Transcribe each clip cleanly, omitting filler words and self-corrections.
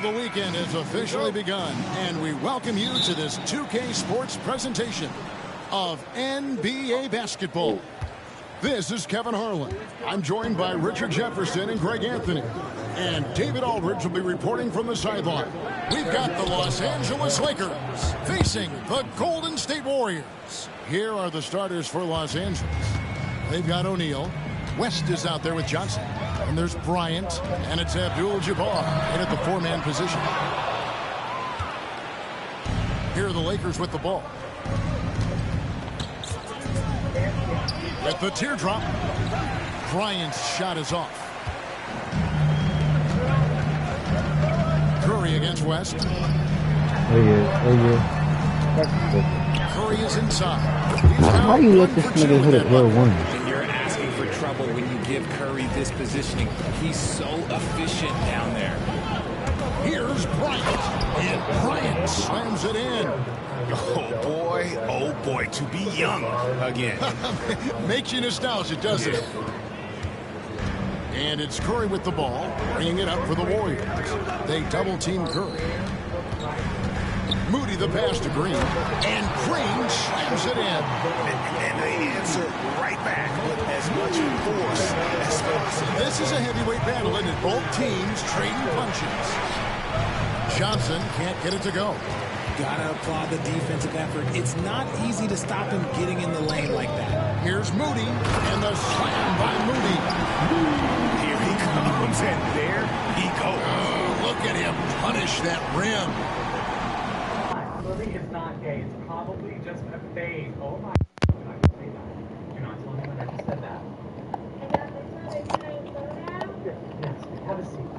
the weekend has officially begun, and we welcome you to this 2K Sports presentation of NBA basketball. This is Kevin Harlan. I'm joined by Richard Jefferson and Greg Anthony. And David Aldridge will be reporting from the sideline. We've got the Los Angeles Lakers facing the Golden State Warriors. Here are the starters for Los Angeles. They've got O'Neal. West is out there with Johnson. And there's Bryant. And it's Abdul-Jabbar in at the four-man position. Here are the Lakers with the ball. With the teardrop, Bryant's shot is off. Curry against West. Curry is inside. How do you let this nigga hit it well one? And you're asking for trouble when you give Curry this positioning. He's so efficient down there. Here's Bryant. And Bryant slams it in. Oh boy, to be young again. Makes you nostalgic, doesn't it? And it's Curry with the ball, bringing it up for the Warriors. They double-team Curry. Moody the pass to Green, and Green slams it in. And they answer right back with as much force as possible. This is a heavyweight battle, and both teams trading punches. Johnson can't get it to go. Gotta applaud the defensive effort. It's not easy to stop him getting in the lane like that. Here's Moody, and the slam by Moody. Here he comes, and there he goes. Oh, look at him punish that rim. Lily is not gay. It's probably just a phase. Oh my. You're not going to say that. You're not telling me when I just said that. Yes, have a seat.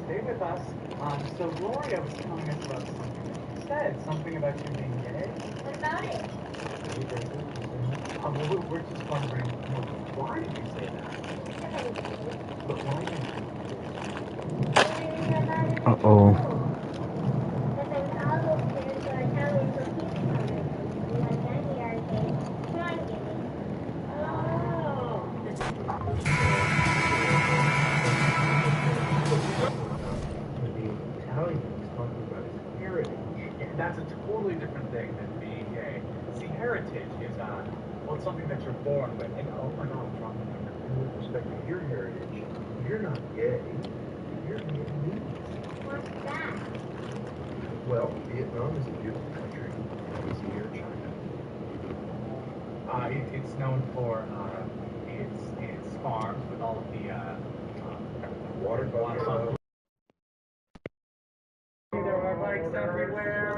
Stay with us. So Gloria was telling us about something. She said something about you being gay. What about it? Well, we're just wondering, why did you say that? But why did you? Uh-oh. That's a totally different thing than being gay. See, heritage is well, it's something that you're born with. And oh my God, I'm dropping it. With respect to your heritage, you're not gay. You're Vietnamese. What's that? Well, Vietnam is a beautiful country. It's near China. It's known for its farms with all of the water buffalo. There are bikes everywhere.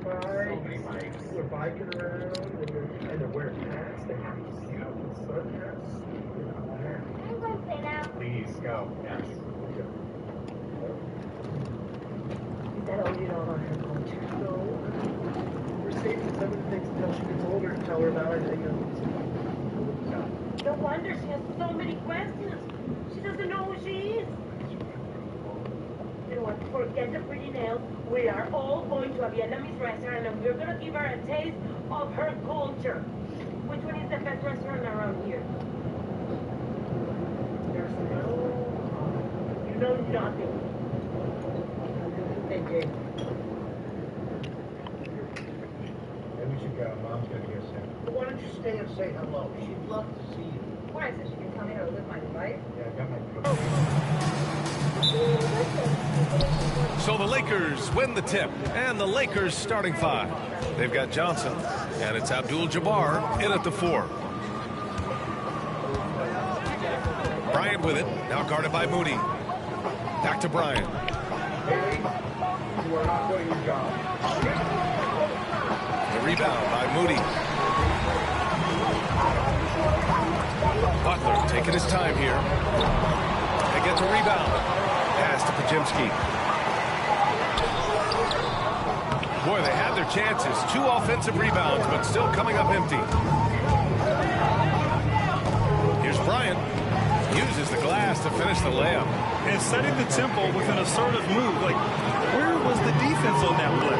So many bikes. They're biking around and they're wearing hats. They have sun hats. I'm going to say that. Please go. Yes. Is that all you know about her culture? No. We're safe to some of the things until she gets older and tell her about it. No wonder she has so many questions. She doesn't know who she is. You know what? Forget the pretty nails. We are all going to a Vietnamese restaurant and we're going to give her a taste of her culture. Which one is the best restaurant around here? There's no... You know nothing. Hey, Jake. Maybe we should go. Mom's going to get sick. Well, why don't you stay and say hello? She'd love to see you. Why? So she can tell me how to live my life? Yeah, I got my... So the Lakers win the tip, and the Lakers starting five. They've got Johnson, and it's Abdul-Jabbar in at the four. Bryant with it, now guarded by Moody. Back to Bryant. You are not doing your job. The rebound by Moody. Butler taking his time here. They get the rebound. Pass to Podziemski. Boy, they had their chances. 2 offensive rebounds, but still coming up empty. Here's Bryant. Uses the glass to finish the layup. And setting the tempo with an assertive move. Like, where was the defense on that play?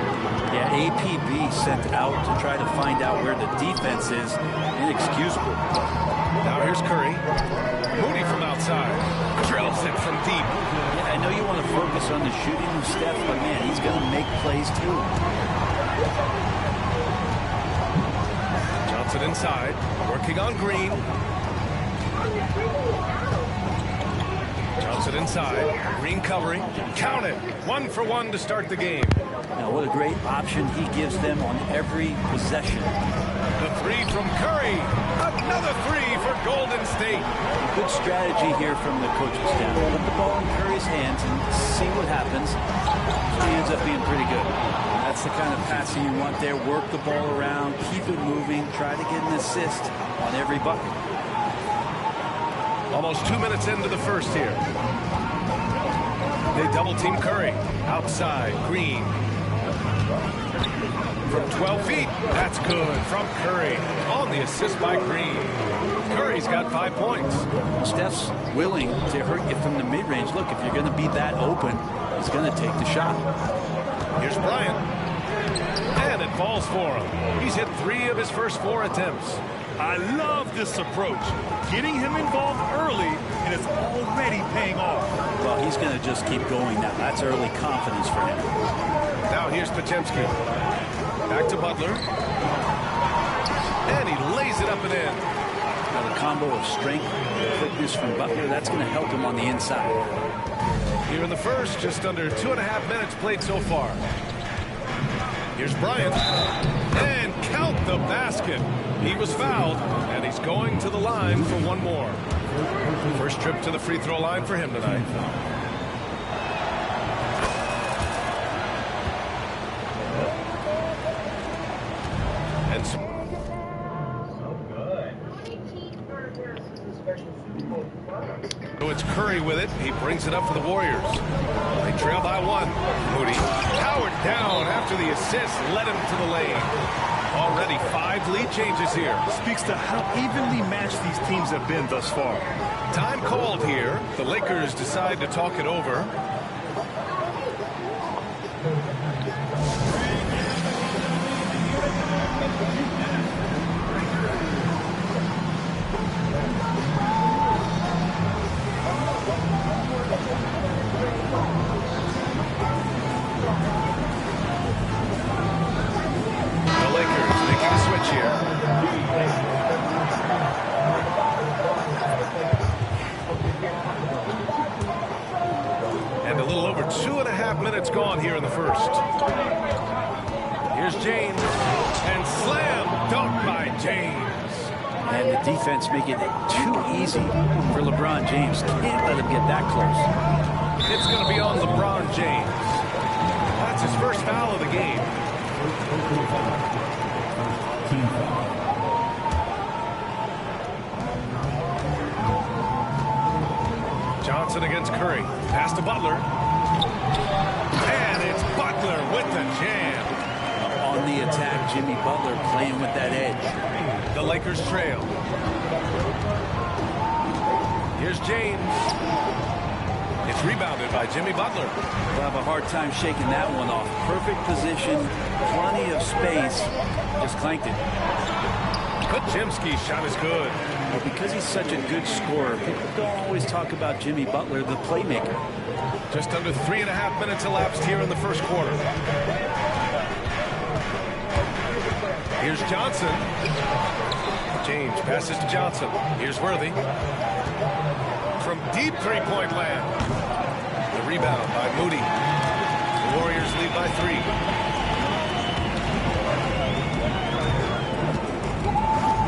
Yeah, APB sent out to try to find out where the defense is. Inexcusable. Now here's Curry. Moody from outside. deep. Yeah, I know you want to focus on the shooting of Steph, but man, he's going to make plays too. Johnson inside, working on Green. Johnson inside, Green covering. Count it. 1 for 1 to start the game. Now, what a great option he gives them on every possession. The three from Curry. Another three for Golden State. Good strategy here from the coaching staff. Put the ball in Curry's hands and see what happens. So he ends up being pretty good. That's the kind of passing you want there. Work the ball around, keep it moving, try to get an assist on every bucket. Almost 2 minutes into the first here. They double team Curry. Outside, Green. From 12 feet, that's good from Curry. On the assist by Green. Curry's got 5 points. Steph's willing to hurt you from the mid-range. Look, if you're going to be that open, he's going to take the shot. Here's Bryant. And it falls for him. He's hit 3 of his first 4 attempts. I love this approach. Getting him involved early, and it's already paying off. Well, he's going to just keep going now. That's early confidence for him. Now here's Podziemski. Back to Butler. And he lays it up and in. Now the combo of strength and quickness from Butler, that's going to help him on the inside. Here in the first, just under 2.5 minutes played so far. Here's Bryant. And count the basket. He was fouled, and he's going to the line for one more. First trip to the free throw line for him tonight. And so good. it's Curry with it. He brings it up for the Warriors. They trail by 1. Moody powered down after the assist led him to the lane. Already 5 lead changes here. Speaks to how evenly matched these teams have been thus far. Time called here. The Lakers decide to talk it over. And a little over 2.5 minutes gone here in the first. Here's James. And slam dunk by James. And the defense making it too easy for LeBron James. Can't let him get that close. It's going to be on LeBron James. That's his first foul of the game. Johnson against Curry. Pass to Butler. And it's Butler with the jam. On the attack, Jimmy Butler playing with that edge. The Lakers trail. Here's James. It's rebounded by Jimmy Butler. We'll have a hard time shaking that one off. Perfect position, plenty of space. Just clanked it. Podziemski's shot is good. Well, because he's such a good scorer, people don't always talk about Jimmy Butler, the playmaker. Just under 3.5 minutes elapsed here in the first quarter. Here's Johnson. James passes to Johnson. Here's Worthy. From deep three-point land. The rebound by Moody. The Warriors lead by 3.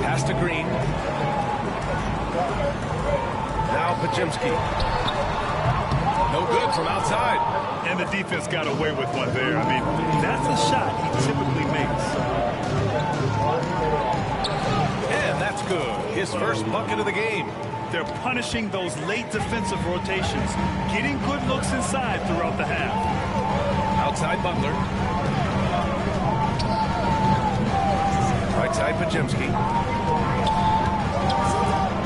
Pass to Green. Now Podziemski. No good from outside. And the defense got away with one there. I mean, that's a shot he typically makes. And that's good. His first bucket of the game. They're punishing those late defensive rotations, getting good looks inside throughout the half. Outside Butler. Right side Podziemski.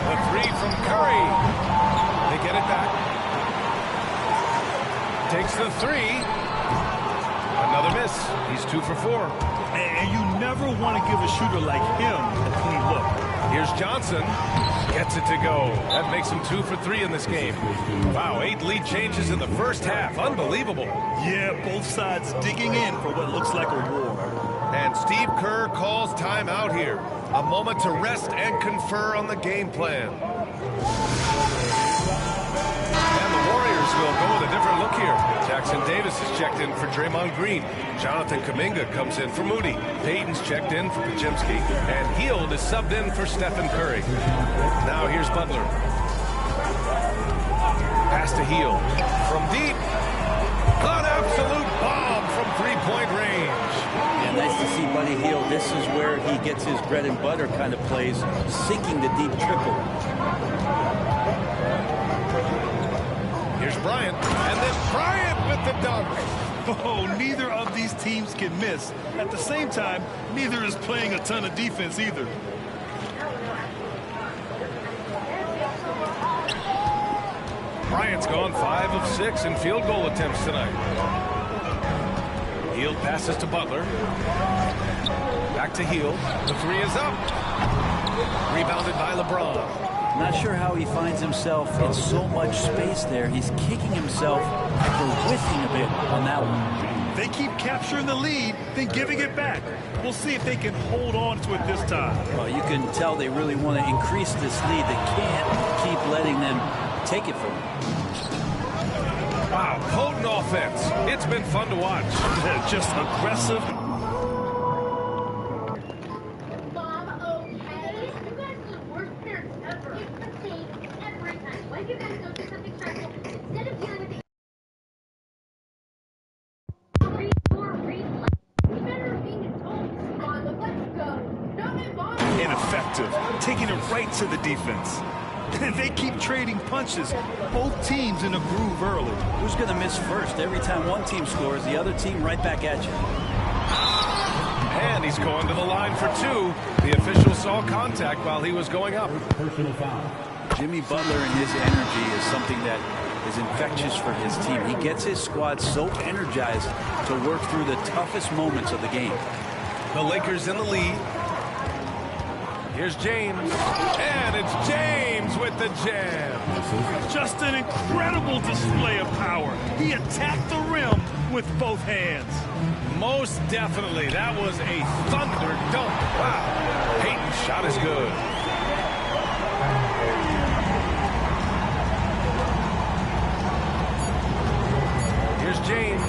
The three from Curry. They get it back. Takes the three. Another miss. He's 2 for 4. And you never want to give a shooter like him a clean look. Here's Johnson. Gets it to go. That makes him 2 for 3 in this game. Wow, 8 lead changes in the first half. Unbelievable. Yeah, both sides digging in for what looks like a war. And Steve Kerr calls timeout here. A moment to rest and confer on the game plan. And the Warriors will go with a different look here. Jackson Davis is checked in for Draymond Green. Jonathan Kuminga comes in for Moody. Payton's checked in for Podziemski. And Hield is subbed in for Stephen Curry. Now here's Butler. Pass to Hield. From deep. An absolute bomb from three-point range. Yeah, nice to see Buddy Hield. This is where he gets his bread and butter kind of plays, sinking the deep triple. Here's Bryant, and then Bryant with the dunk. Oh, neither of these teams can miss. At the same time, neither is playing a ton of defense either. Bryant's gone 5 of 6 in field goal attempts tonight. Hield passes to Butler. Back to Hield. The 3 is up. Rebounded by LeBron. Not sure how he finds himself in so much space there. He's kicking himself for whiffing a bit on that one. They keep capturing the lead, then giving it back. We'll see if they can hold on to it this time. Well, you can tell they really want to increase this lead. They can't keep letting them take it from them. Wow, potent offense. It's been fun to watch. Just aggressive. Mom, okay? You guys are the worst parents ever. It's the same every time. Why do you guys go do something stressful instead of dealing with the ineffective, taking it right to the defense. They keep trading punches. Both teams in a groove early. Who's going to miss first? Every time one team scores, the other team right back at you. And he's going to the line for 2. The official saw contact while he was going up. Personal foul. Jimmy Butler and his energy is something that is infectious for his team. He gets his squad so energized to work through the toughest moments of the game. The Lakers in the lead. Here's James. And it's James with the jam. Just an incredible display of power. He attacked the rim with both hands. Most definitely. That was a thunder dunk. Wow. Payton's shot is good. Here's James.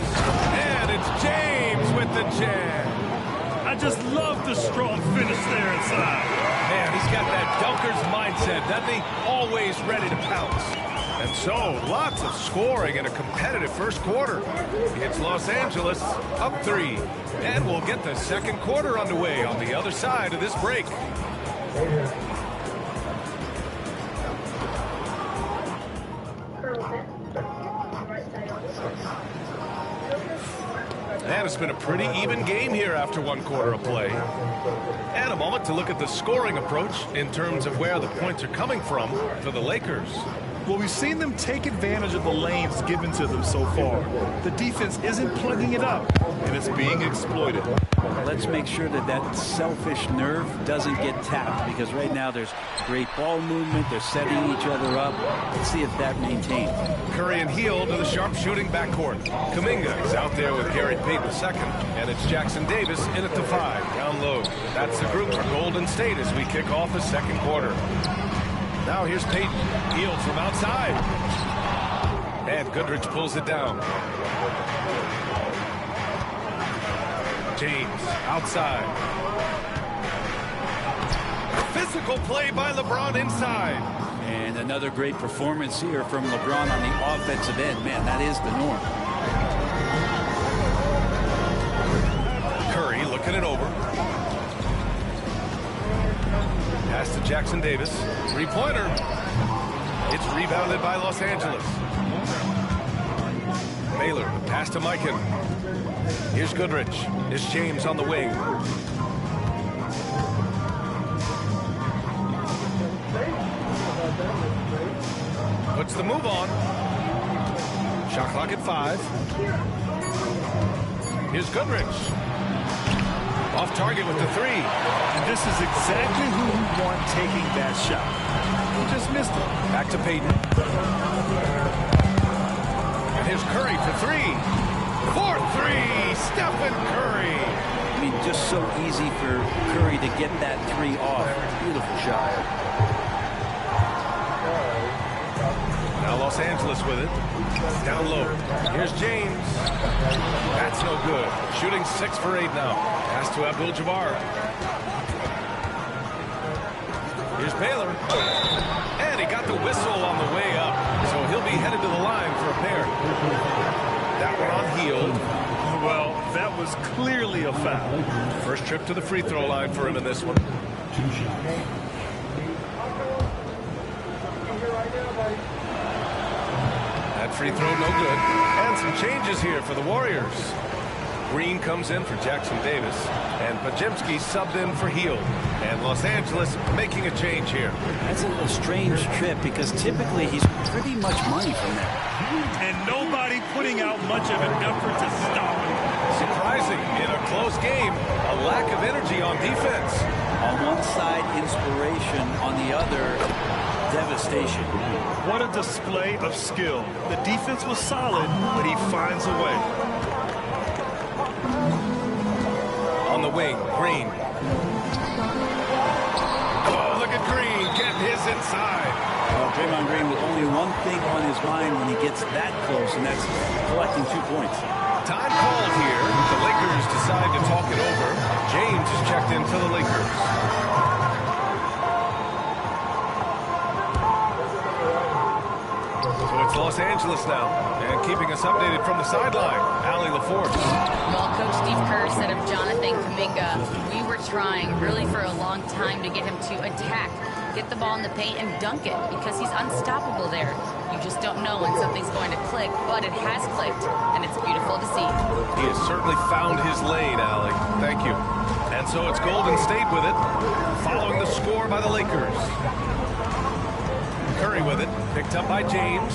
And it's James with the jam. I just love the strong finish there inside. Man, he's got that dunker's mindset, doesn't he? Always ready to pounce. And so, lots of scoring in a competitive first quarter. It's Los Angeles up 3. And we'll get the second quarter underway on the other side of this break. And it's been a pretty even game here after 1 quarter of play. And a moment to look at the scoring approach in terms of where the points are coming from for the Lakers. Well, we've seen them take advantage of the lanes given to them so far. The defense isn't plugging it up, and it's being exploited. Let's make sure that that selfish nerve doesn't get tapped, because right now there's great ball movement. They're setting each other up. Let's see if that maintains. Curry and Hield to the sharpshooting backcourt. Kuminga is out there with Gary Payton II, and it's Jackson Davis in at the 5, down low. That's the group for Golden State as we kick off the second quarter. Now here's Payton. Hield from outside. And Goodrich pulls it down. James outside. Physical play by LeBron inside. And another great performance here from LeBron on the offensive end. Man, that is the norm. Curry looking it over. Pass to Jackson Davis. 3-pointer. It's rebounded by Los Angeles. Baylor, pass to Mikan. Here's Goodrich. Here's James on the wing. Puts the move on. Shot clock at 5. Here's Goodrich. Off target with the three. And this is exactly who we want taking that shot. He just missed it. Back to Payton. And here's Curry for three. 4-3, Stephen Curry. I mean, just so easy for Curry to get that three off. Beautiful shot. Now Los Angeles with it. Down low. Here's James. That's no good. Shooting 6 for 8 now. Pass to Abdul-Jabbar. Here's Baylor. And he got the whistle on the way up. So he'll be headed to the line for a pair. That one on Hield. Well, that was clearly a foul. First trip to the free throw line for him in this one. That free throw no good. And some changes here for the Warriors. Green comes in for Jackson Davis. And Podziemski subbed in for Hield. And Los Angeles making a change here. That's a strange trip because typically he's pretty much money from there. And nobody putting out much of an effort to stop him. Surprising in a close game, a lack of energy on defense. On one side, inspiration. On the other, devastation. What a display of skill. The defense was solid, but he finds a way. On the wing, Green. Oh, look at Green getting his inside. Well, Draymond Green with only one thing on his mind when he gets that close, and that's collecting 2 points. Time called here. The Lakers decide to talk it over. James is checked in for the Lakers. So it's Los Angeles now, and keeping us updated from the sideline, Allie LaForce. Well, Coach Steve Kerr said of Jonathan Kuminga, we were trying really for a long time to get him to attack, get the ball in the paint and dunk it because he's unstoppable there. You just don't know when something's going to click, but it has clicked, and it's beautiful to see. He has certainly found his lane, Allie. Thank you. And so it's Golden State with it, following the score by the Lakers. Curry with it, picked up by James.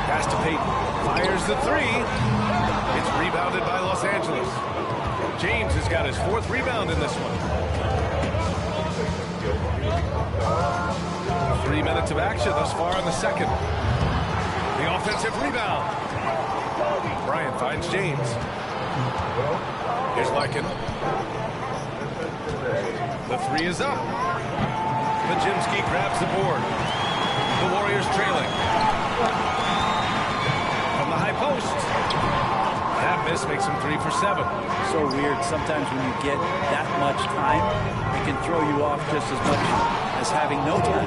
Pass to Payton, fires the three. It's rebounded by Los Angeles. James has got his 4th rebound in this one. 3 minutes of action thus far in the second. The offensive rebound. Bryant finds James. Here's Lycan. The 3 is up. Podziemski grabs the board. The Warriors trailing. From the high post. That miss makes him 3 for 7. So weird. Sometimes when you get that much time, it can throw you off just as much as having no time.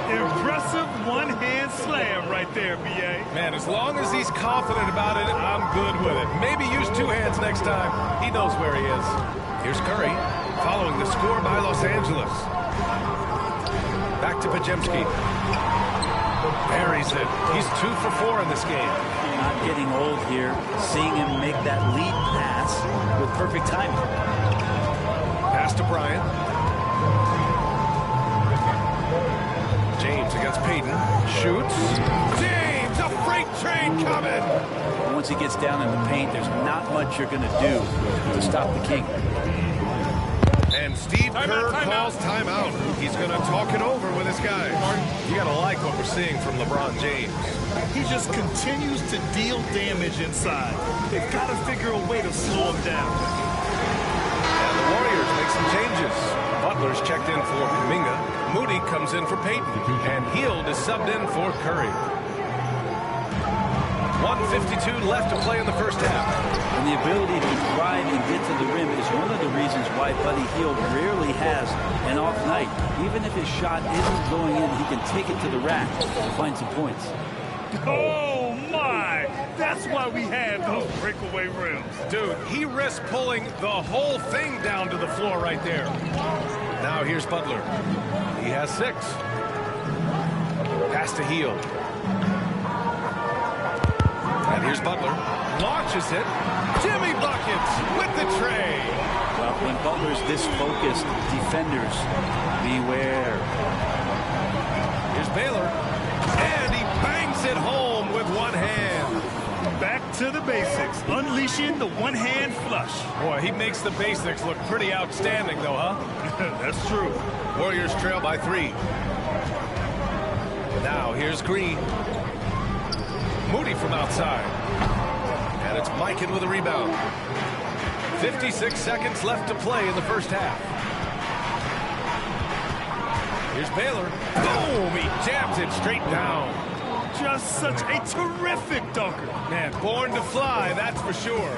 Impressive one-hand slam right there, B.A. Man, as long as he's confident about it, I'm good with it. Maybe use 2 hands next time. He knows where he is. Here's Curry, following the score by Los Angeles. Back to Podziemski. Buries it. He's 2 for 4 in this game. Not getting old here. Seeing him make that lead pass with perfect timing. Pass to Bryant. James against Payton. Shoots. James, a freight train coming. Once he gets down in the paint, there's not much you're going to do to stop the King. And Steve Kerr calls timeout. He's going to talk it over with his guys. You got to like what we're seeing from LeBron James. He just continues to deal damage inside. They've got to figure a way to slow him down. And the Warriors make some changes. Butler's checked in for Kuminga. Moody comes in for Payton. And Hield is subbed in for Curry. 1:52 left to play in the first half. And the ability to drive and get to the rim is one of the reasons why Buddy Hield rarely has an off night. Even if his shot isn't going in, he can take it to the rack and find some points. Oh, my! That's why we have those breakaway rims. Dude, he risks pulling the whole thing down to the floor right there. Now here's Butler. He has 6. Pass to Hield. And here's Butler. Launches it. Jimmy buckets with the tray. Well, when Butler's this focused, defenders, beware. Here's Baylor. And he bangs it home with one hand. Back to the basics, unleashing the one-hand flush. Boy, he makes the basics look pretty outstanding, though, huh? That's true. Warriors trail by 3. Now, here's Green. Moody from outside. And it's Mikan with a rebound. 56 seconds left to play in the first half. Here's Baylor. Boom! He jams it straight down. Just such a terrific dunker. Man, born to fly, that's for sure.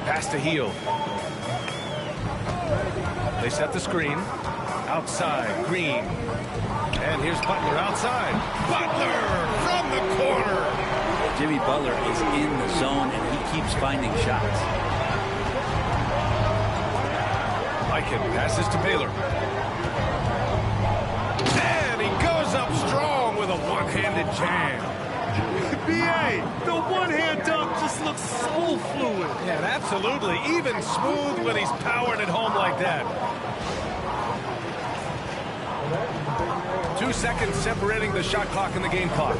Pass to Heel. They set the screen. Outside, Green. And here's Butler outside. Butler from the corner. Jimmy Butler is in the zone, and he keeps finding shots. Mikan passes to Baylor. And he goes up strong with a one-handed jam. B.A., the one-hand dunk just looks so fluid. Yeah, absolutely. Even smooth when he's powering it home like that. 2 seconds separating the shot clock and the game clock.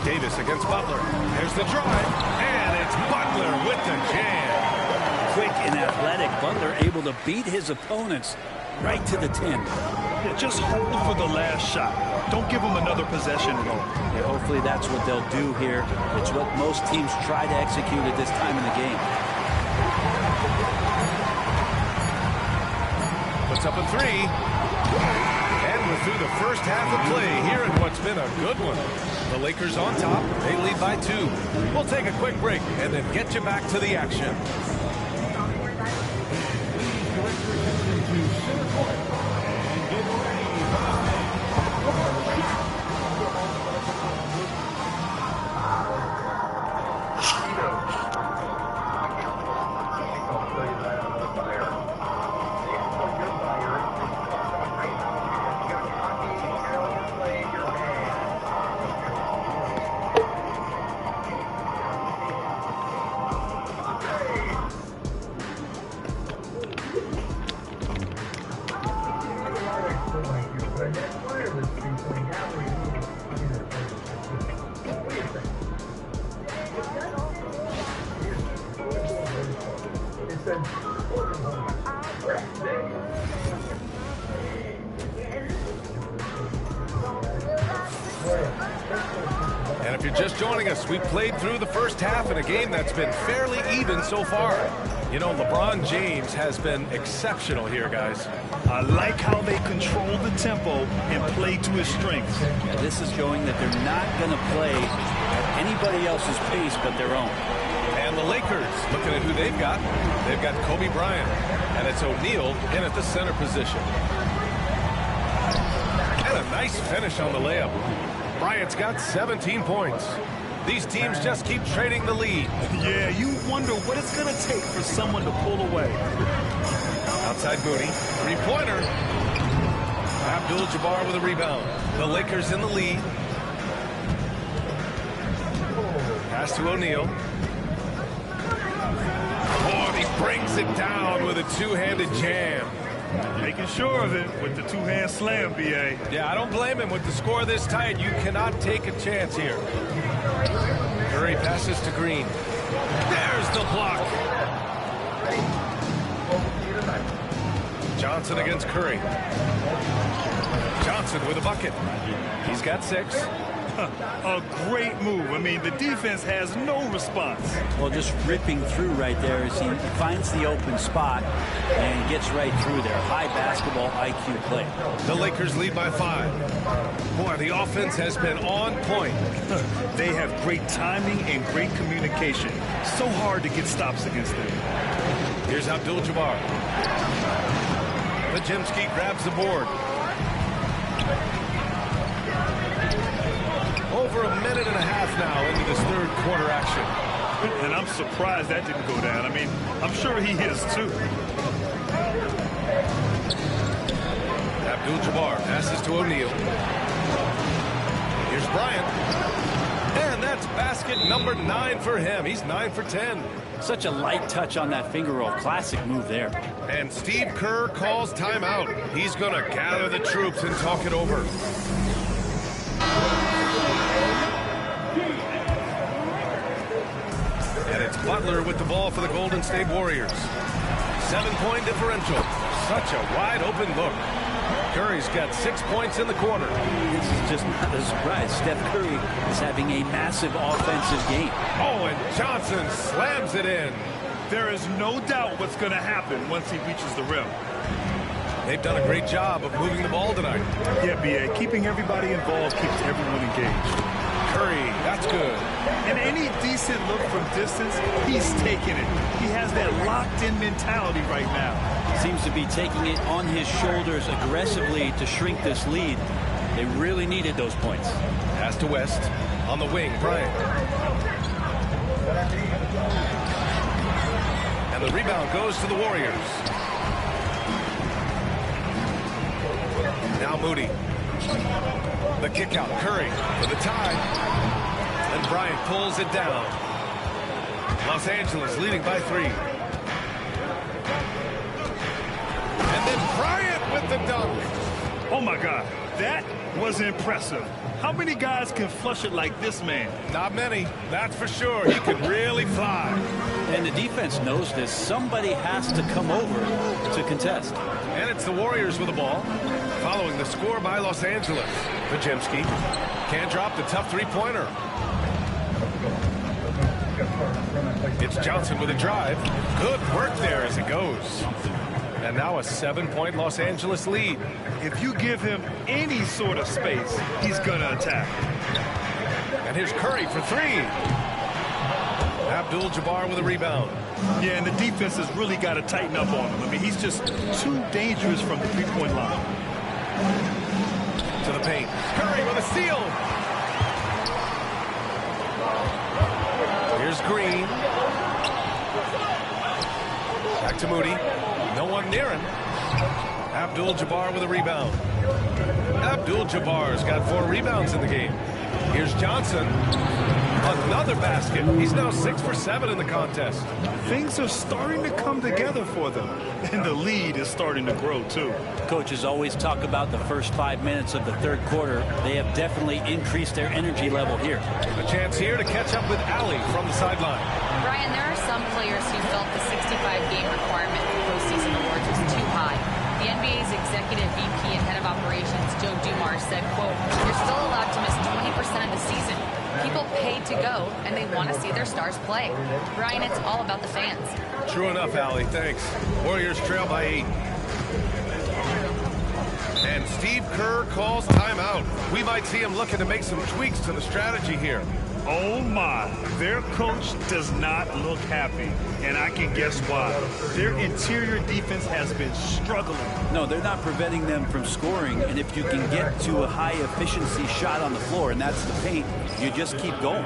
Davis against Butler. There's the drive, and it's Butler with the jam. Quick and athletic, Butler able to beat his opponents right to the 10. Yeah, just hold for the last shot. Don't give them another possession at all. Yeah, hopefully that's what they'll do here. It's what most teams try to execute at this time in the game. Puts up a 3. And we're through the first half of play here in what's been a good one. The Lakers on top. They lead by 2. We'll take a quick break and then get you back to the action. And if you're just joining us, we played through the first half in a game that's been fairly even so far. You know, LeBron James has been exceptional here, guys. I like how they control the tempo and play to his strengths. Yeah, this is showing that they're not going to play at anybody else's pace but their own. And the Lakers, looking at who they've got Kobe Bryant, and it's O'Neal in at the center position. And a nice finish on the layup. Bryant's got 17 points. These teams just keep trading the lead. Yeah, you wonder what it's going to take for someone to pull away. Outside Moody, three-pointer. Abdul-Jabbar with a rebound. The Lakers in the lead. Pass to O'Neal. Oh, he brings it down with a two-handed jam. Making sure of it with the two-hand slam, B.A. Yeah, I don't blame him. With the score this tight, you cannot take a chance here. Curry passes to Green. There's the block. Johnson against Curry. Johnson with a bucket. He's got 6. A great move. I mean, the defense has no response. Well, just ripping through right there as he finds the open spot and gets right through there. High basketball IQ play. The Lakers lead by 5. Boy, the offense has been on point. They have great timing and great communication. So hard to get stops against them. Here's Abdul-Jabbar. Podziemski grabs the board. Over a minute and a half now into this third quarter action. And I'm surprised that didn't go down. I mean, I'm sure he is too. Abdul-Jabbar passes to O'Neal. Here's Bryant. And that's basket number 9 for him. He's 9 for 10. Such a light touch on that finger roll. Classic move there. And Steve Kerr calls timeout. He's going to gather the troops and talk it over. Butler with the ball for the Golden State Warriors. 7-point differential. Such a wide open look. Curry's got 6 points in the quarter. This is just not a surprise. Steph Curry is having a massive offensive game. Oh, and Johnson slams it in. There is no doubt what's going to happen once he reaches the rim. They've done a great job of moving the ball tonight. Yeah, B.A. Keeping everybody involved keeps everyone engaged. Curry, that's good. And any decent look from distance, he's taking it. He has that locked-in mentality right now. Seems to be taking it on his shoulders aggressively to shrink this lead. They really needed those points. Pass to West. On the wing, Bryant. And the rebound goes to the Warriors. Now Moody. The kick out. Curry for the tie. And Bryant pulls it down. Los Angeles leading by 3. And then Bryant with the dunk. Oh, my God. That was impressive. How many guys can flush it like this man? Not many, that's for sure. He can really fly. And the defense knows this. Somebody has to come over to contest. And it's the Warriors with the ball. Following the score by Los Angeles. Podziemski can't drop the tough three-pointer. It's Johnson with a drive. Good work there as it goes. And now a 7-point Los Angeles lead. If you give him any sort of space, he's going to attack. And here's Curry for 3. Abdul-Jabbar with a rebound. Yeah, and the defense has really got to tighten up on him. I mean, he's just too dangerous from the three-point line. To the paint. Curry with a steal. Here's Green. Back to Moody. No one near him. Abdul-Jabbar with a rebound. Abdul-Jabbar's got 4 rebounds in the game. Here's Johnson. Another basket. He's now 6 for 7 in the contest. Things are starting to come together for them. And the lead is starting to grow, too. Coaches always talk about the first 5 minutes of the third quarter. They have definitely increased their energy level here. A chance here to catch up with Allie from the sideline. Brian, there are some players who felt the 65-game requirement for postseason awards was too high. The NBA's executive VP and head of operations, Joe Dumars, said, quote, "You're still allowed to miss 20% of the season. People paid to go, and they want to see their stars play." Brian, it's all about the fans. True enough, Allie. Thanks. Warriors trail by 8. And Steve Kerr calls timeout. We might see him looking to make some tweaks to the strategy here. Oh, my. Their coach does not look happy, and I can guess why. Their interior defense has been struggling. No, they're not preventing them from scoring, and if you can get to a high-efficiency shot on the floor, and that's the paint, you just keep going.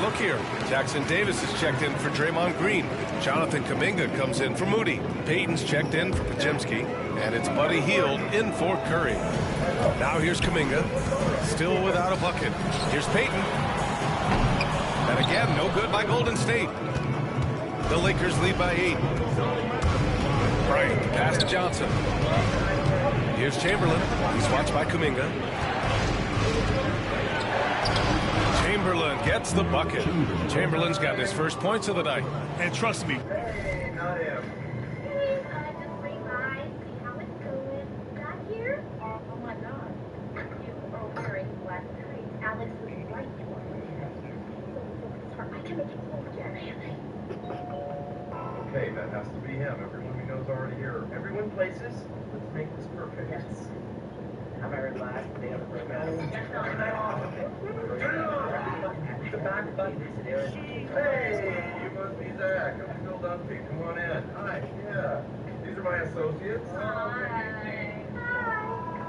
Look here. Jackson Davis is checked in for Draymond Green. Jonathan Kuminga comes in for Moody. Payton's checked in for Podziemski. And it's Buddy Hield in for Curry. Now here's Kuminga. Still without a bucket. Here's Payton. And again, no good by Golden State. The Lakers lead by 8. Bryant, pass to Johnson. Here's Chamberlain. He's watched by Kuminga. Chamberlain gets the bucket. Chamberlain's got his first points of the night. And trust me. Hey, not him. Hey, just bring by, see how it's going. Got here? Oh my God. You are wearing black tights. Alex was right for it. I can make it cool again. Okay, that has to be him. Everyone we know is already here. Everyone places. Let's make this perfect. Yes. How about relax? They have a the back button. Hey, you must be Zach. I'm Phil Dunphy. Come on in. Hi. Yeah. These are my associates. Hi.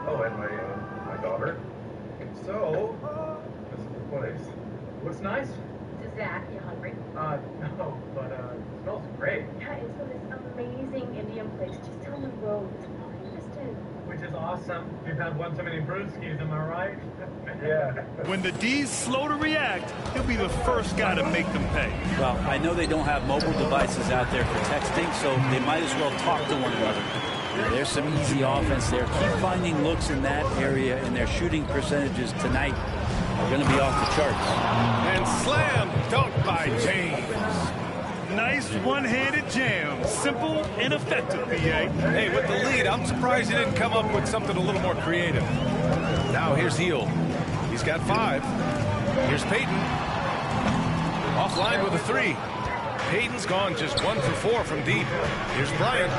Oh, and my daughter. So, this is the place. Looks nice. Zach, you hungry? No, but it smells great. Yeah, it's from this amazing Indian place just down the road. It's really interesting. Which is awesome. We've had one too many brewskis, am I right? Yeah. When the D's slow to react, he'll be the first guy to make them pay. Well, I know they don't have mobile devices out there for texting, so they might as well talk to one another. There's some easy offense there. Keep finding looks in that area, and their shooting percentages tonight are going to be off the charts. And slam dunk by James. Nice one-handed jam. Simple and effective, B.A. Hey, with the lead, I'm surprised he didn't come up with something a little more creative. Now here's Hield. He's got 5. Here's Payton. Offline with a 3. Payton's gone just 1 for 4 from deep. Here's Bryant.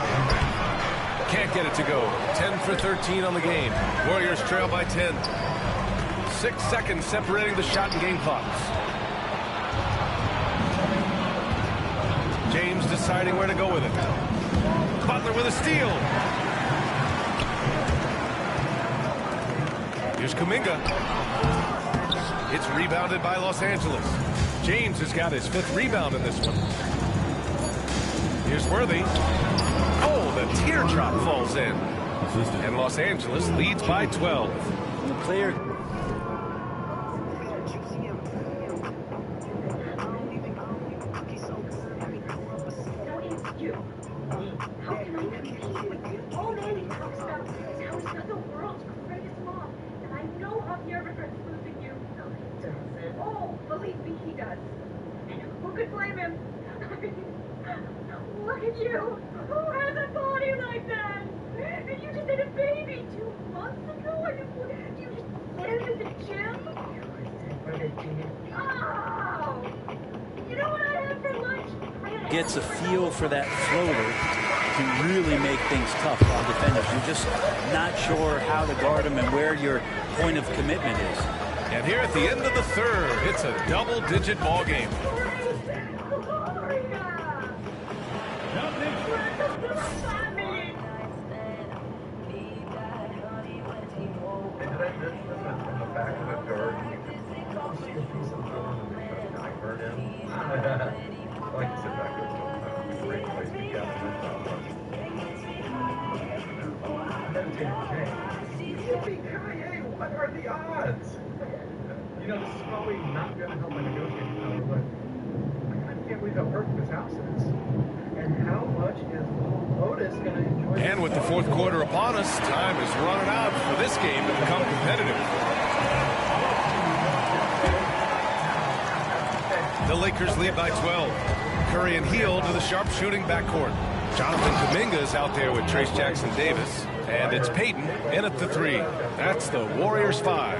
Can't get it to go. 10 for 13 on the game. Warriors trail by 10. 6 seconds separating the shot and game clocks. James deciding where to go with it. Butler with a steal. Here's Kuminga. It's rebounded by Los Angeles. James has got his 5th rebound in this one. Here's Worthy. Oh, the teardrop falls in. And Los Angeles leads by 12. The player... How can I compete with you? All Manny talks about is how he's got the world's greatest mom. And I know Javier regrets losing you. No, he doesn't. Oh, believe me, he does. And who could blame him? I mean, look at you. Who has a body like that? And you just had a baby 2 months ago? And you just went to the gym? Oh! You know what I had for lunch? Gets a feel for that floater can really make things tough on defenders. You're just not sure how to guard them and where your point of commitment is. And here at the end of the 3rd, it's a double-digit ball game. What are the odds? You know, this is probably not going to help my negotiating power, but I can't believe how perfect this house is. And how much is Otis going to enjoy? And with the 4th quarter upon us, time is running out for this game to become competitive. The Lakers lead by 12. Curry and Hield to the sharpshooting backcourt. Jonathan Kuminga is out there with Trace Jackson-Davis. And it's Payton in at the 3. That's the Warriors 5.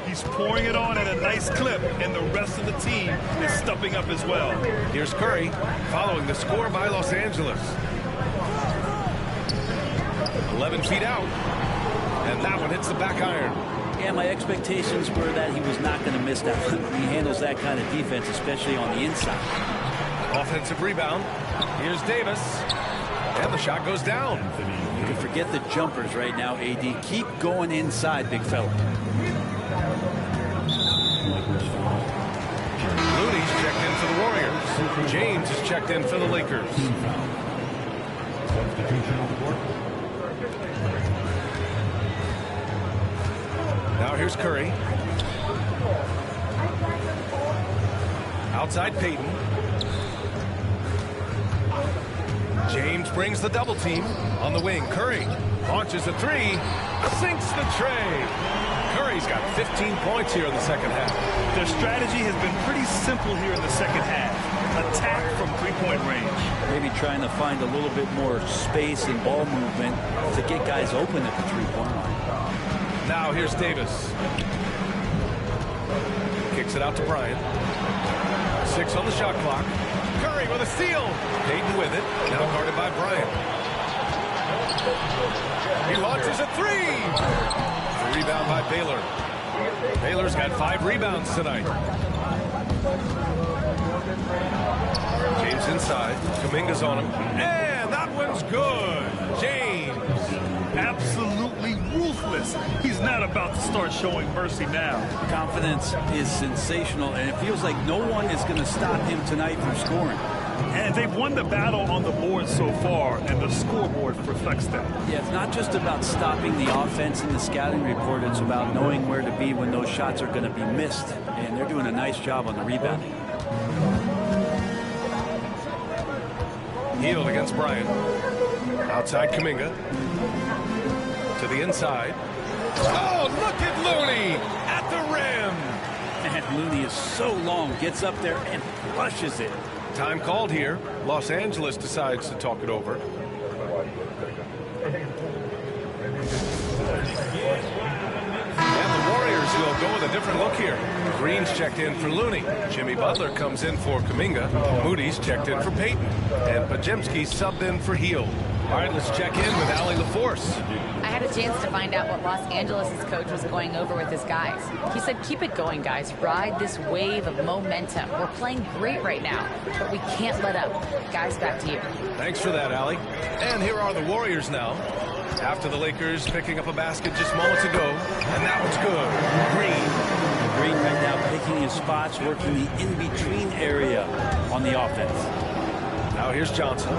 He's pouring it on at a nice clip, and the rest of the team is stepping up as well. Here's Curry following the score by Los Angeles. 11 feet out. And that one hits the back iron. Yeah, my expectations were that he was not going to miss that one. He handles that kind of defense, especially on the inside. Offensive rebound. Here's Davis. And the shot goes down. You can forget the jumpers right now, AD. Keep going inside, big fella. Looney's checked in for the Warriors. James is checked in for the Lakers. Now here's Curry. Outside Payton. James brings the double team on the wing. Curry launches a 3, sinks the tray. Curry's got 15 points here in the second half. Their strategy has been pretty simple here in the second half. Attack from 3-point range. Maybe trying to find a little bit more space and ball movement to get guys open at the 3-point line. Now here's Davis. Kicks it out to Bryant. 6 on the shot clock. Curry with a steal. Payton with it. Now guarded by Bryant. He launches a 3. The rebound by Baylor. Baylor's got 5 rebounds tonight. James inside. Kuminga's on him. And that one's good. James. Absolutely ruthless. He's not about to start showing mercy now. Confidence is sensational, and it feels like no one is going to stop him tonight from scoring. And they've won the battle on the board so far, and the scoreboard reflects that. Yeah, it's not just about stopping the offense in the scouting report. It's about knowing where to be when those shots are going to be missed. And they're doing a nice job on the rebounding. Hield against Bryant. Outside Kuminga. To the inside. Oh, look at Looney at the rim. And Looney is so long, gets up there and flushes it. Time called here. Los Angeles decides to talk it over. And the Warriors will go with a different look here. Green's checked in for Looney. Jimmy Butler comes in for Kuminga. Moody's checked in for Payton. And Podziemski subbed in for Hield. All right, let's check in with Allie LaForce. I had a chance to find out what Los Angeles' coach was going over with his guys. He said, keep it going, guys. Ride this wave of momentum. We're playing great right now, but we can't let up. Guys, back to you. Thanks for that, Allie. And here are the Warriors now. After the Lakers picking up a basket just moments ago. And that one's good. Green right now picking his spots, working the in-between area on the offense. Now here's Johnson.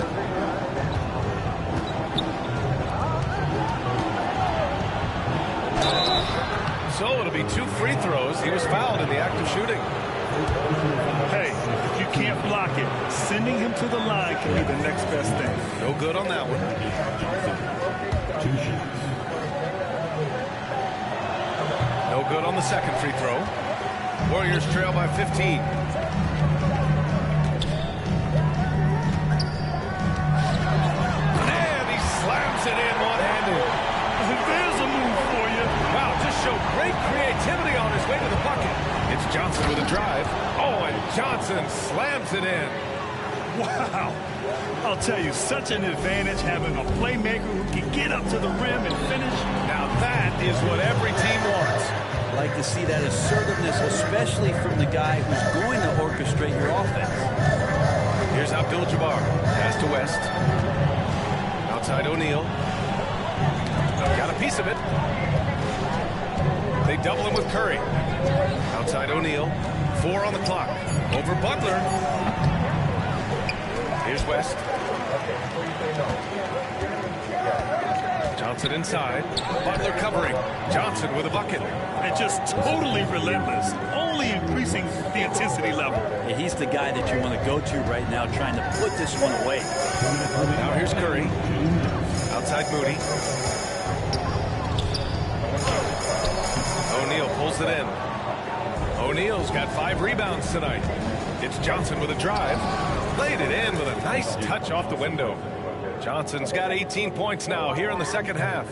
So it'll be 2 free throws. He was fouled in the act of shooting. Hey, if you can't block it, sending him to the line can be the next best thing. No good on that one. No good on the second free throw. Warriors trail by 15. And he slams it in one-handed. There's a move for you. Wow, just showed great creativity on his way to the bucket. It's Johnson with a drive. Oh, and Johnson slams it in. Wow. I'll tell you, such an advantage having a playmaker who can get up to the rim and finish. Now that is what every team wants. I like to see that assertiveness, especially from the guy who's going to orchestrate your offense. Here's Abdul-Jabbar. Pass to West. Outside O'Neal. Got a piece of it. They double him with Curry. Outside O'Neal. 4 on the clock. Over Butler. Here's West. Johnson inside. Butler covering. Johnson with a bucket. And just totally relentless, only increasing the intensity level. Yeah, he's the guy that you want to go to right now, trying to put this one away. Now here's Curry. Outside Moody. O'Neal pulls it in. O'Neal's got 5 rebounds tonight. It's Johnson with a drive. Laid it in with a nice touch off the window. Johnson's got 18 points now here in the second half.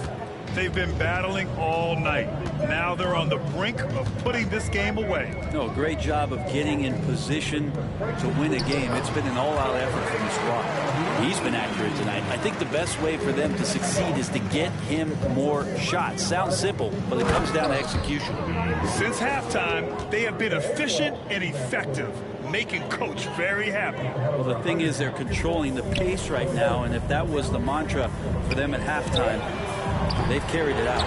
They've been battling all night. Now they're on the brink of putting this game away. No, great job of getting in position to win a game. It's been an all-out effort from the squad. He's been accurate tonight. I think the best way for them to succeed is to get him more shots. Sounds simple, but it comes down to execution. Since halftime, they have been efficient and effective, making Coach very happy. Well, the thing is, they're controlling the pace right now, and if that was the mantra for them at halftime, they've carried it out.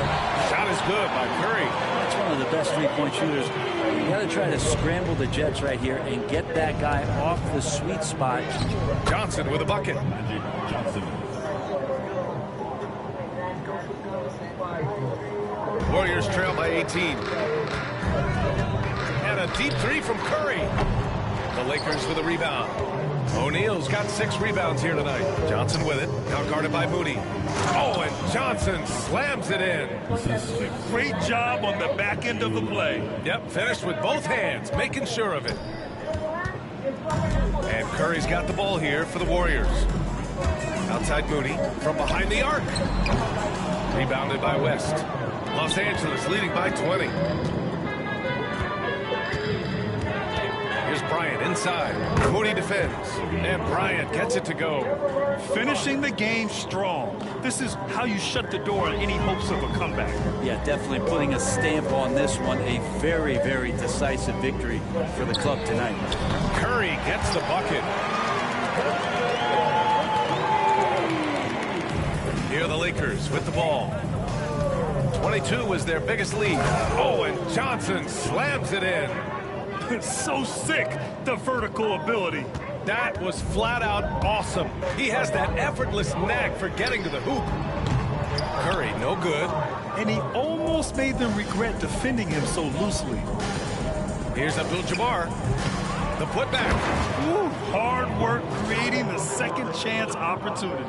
Shot is good by Curry. That's one of the best three-point shooters. You got to try to scramble the Jets right here and get that guy off the sweet spot. Johnson with a bucket. Warriors trail by 18. And a deep 3 from Curry. The Lakers with a rebound. O'Neal's got 6 rebounds here tonight. Johnson with it. Now guarded by Moody. Oh, and Johnson slams it in. Great job on the back end of the play. Yep, finished with both hands, making sure of it. And Curry's got the ball here for the Warriors. Outside Moody from behind the arc. Rebounded by West. Los Angeles leading by 20. Here's Bryant inside. Moody defends. And Bryant gets it to go. Finishing the game strong. This is how you shut the door on any hopes of a comeback. Yeah, definitely putting a stamp on this one. A very, very decisive victory for the club tonight. Curry gets the bucket. Here are the Lakers with the ball. 22 was their biggest lead. Oh, and Johnson slams it in. So sick, the vertical ability. That was flat out awesome. He has that effortless knack for getting to the hoop. Curry, no good. And he almost made them regret defending him so loosely. Here's Abdul-Jabbar. The putback. Ooh, hard work creating the second chance opportunity.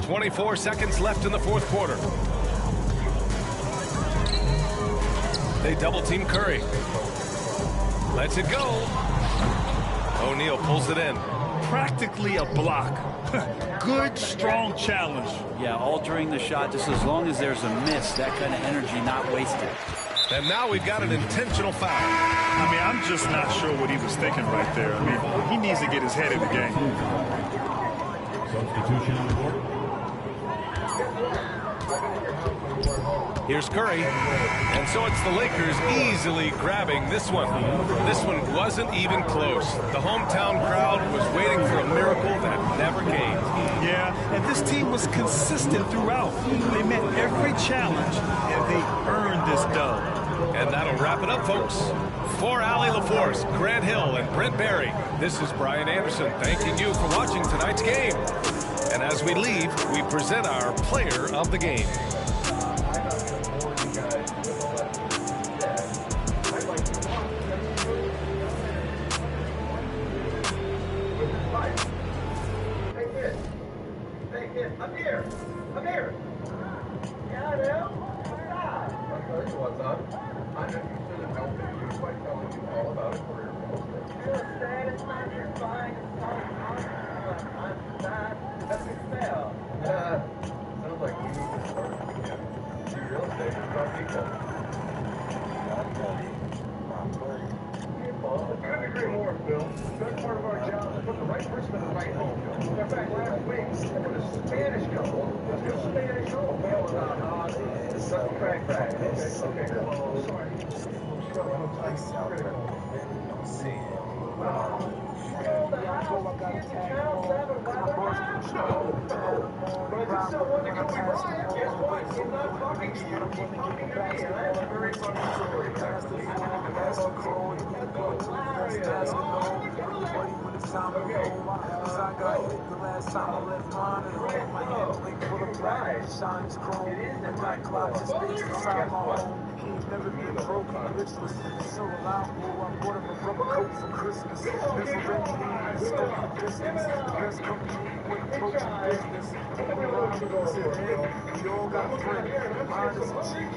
"24 seconds left in the fourth quarter. They double-team Curry. Lets it go. O'Neal pulls it in. Practically a block. Good, strong challenge. Yeah, all during the shot, just as long as there's a miss, that kind of energy not wasted. And now we've got an intentional foul. I mean, I'm just not sure what he was thinking right there. I mean, he needs to get his head in the game. Substitution on the court. Here's Curry. And so it's the Lakers easily grabbing this one. This one wasn't even close. The hometown crowd was waiting for a miracle that never came. Yeah, and this team was consistent throughout. They met every challenge, and they earned this dub. And that'll wrap it up, folks. For Allie LaForce, Grant Hill, and Brent Barry, this is Brian Anderson thanking you for watching tonight's game. And as we leave, we present our player of the game. I'm here. I'm here. Yeah, I'll tell you what's up. I'm interested in helping you by telling you all about it for your promotion. You're satisfied, you're fine, it's all I'm sad. That's a fail. Sounds like we need to start again. Do real estate is about people. Couldn't agree more, Phil. That's part of our job is to put the right person in the right home. In fact, last week, there was a Spanish couple. Let's go Spanish home. Crack. Okay, cool. Sorry. But I just don't want to go with Brian. Guess what? He's not talking to you. He's talking to me. And that's a very funny story. Never be a broken bitch was so loud. I bought him a rubber coat for Christmas. This is ready to start the distance. The best company with approaching business. We all got friends. Mine is a cheap.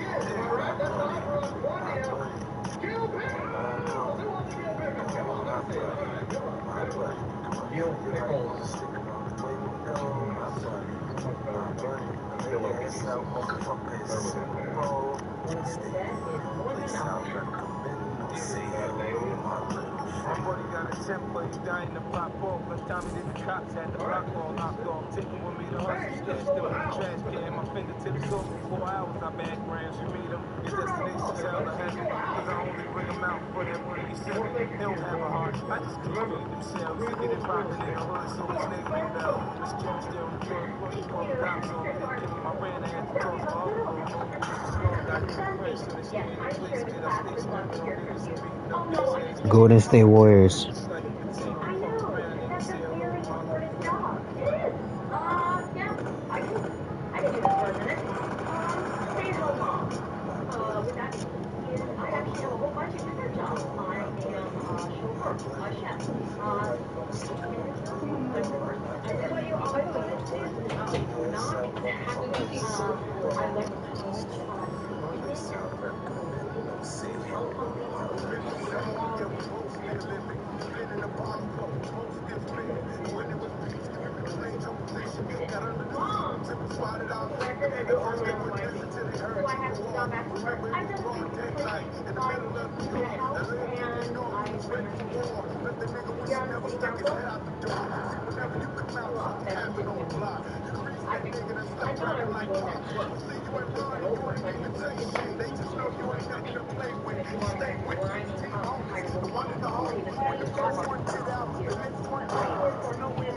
My buddy got a template, he dying to pop off. Last time he did the cops, had the block all knocked off. Taking with me to hustle, still in the trash can. My fingertips off for 4 hours, I bag grams. You meet him, his destination's hell ahead. Cause I only bring him out for that money he sent me. He don't have a heart, I just can't feed themselves. They get it poppin' in the hood, so his name ain't bell. This jam still in the truck, push you on the cops on it. Give me my brand, I had to cross my other road. Golden State Warriors.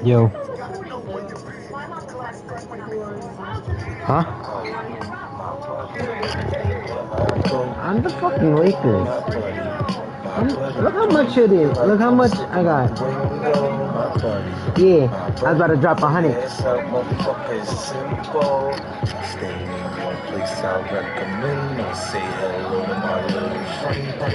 Yo. Huh? I I'm the fucking Lakers. Look how much it is. Look how much I got. Yeah, I was about to drop 100. Stay in one place I recommend. Say hello to my little friend.